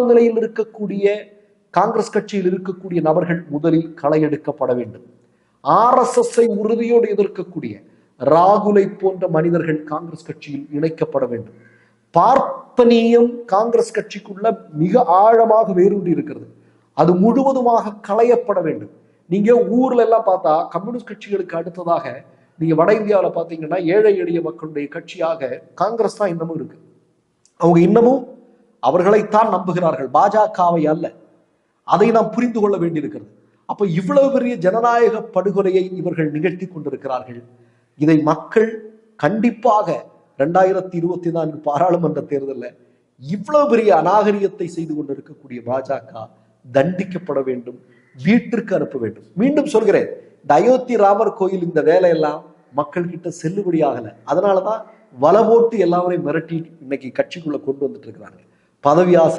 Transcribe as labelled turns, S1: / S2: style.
S1: நிலையில் இருக்கக்கூடிய காங்கிரஸ் கட்சியில் இருக்கக்கூடிய நபர்கள் முதலில் களை எடுக்கப்பட வேண்டும். RSS-ஐ உறுதியோடு எதிர்க்கக்கூடிய ராகுலை போன்ற மனிதர்கள் காங்கிரஸ் கட்சியில் இணைக்கப்பட வேண்டும். பார்ப்பனியம் காங்கிரஸ் கட்சிக்குள்ள மிக ஆழமாக வேரூன்றி இருக்கிறது. அது முழுவதுமாக களையப்பட வேண்டும். நீங்க ஊர்ல எல்லாம் பார்த்தா கம்யூனிஸ்ட் கட்சிகளுக்கு அடுத்ததாக நீங்க வட இந்தியாவில் பார்த்தீங்கன்னா ஏழை எளிய மக்களுடைய கட்சியாக காங்கிரஸ் தான் இன்னமும் இருக்கு. அவங்க இன்னமும் அவர்களைத்தான் நம்புகிறார்கள், பாஜகவை அல்ல. அதை நாம் புரிந்து கொள்ள வேண்டியிருக்கிறது. அப்ப இவ்வளவு பெரிய ஜனநாயக படுகொலையை இவர்கள் நிகழ்த்தி கொண்டிருக்கிறார்கள். இதை மக்கள் கண்டிப்பாக 2024 பாராளுமன்ற தேர்தலில் இவ்வளவு பெரிய அநாகரிகத்தை செய்து கொண்டிருக்கக்கூடிய பாஜக தண்டிக்கப்பட வேண்டும், வீட்டிற்கு அனுப்ப வேண்டும். மீண்டும் சொல்கிறேன், அயோத்தி ராமர் கோயில் இந்த வேலையெல்லாம் மக்கள் கிட்ட செல்லுபடி ஆகல. அதனாலதான் வலை போட்டு எல்லாரையும் மிரட்டி இன்னைக்கு கட்சிக்குள்ள கொண்டு வந்துட்டு இருக்கிறாங்க. பதவி ஆசை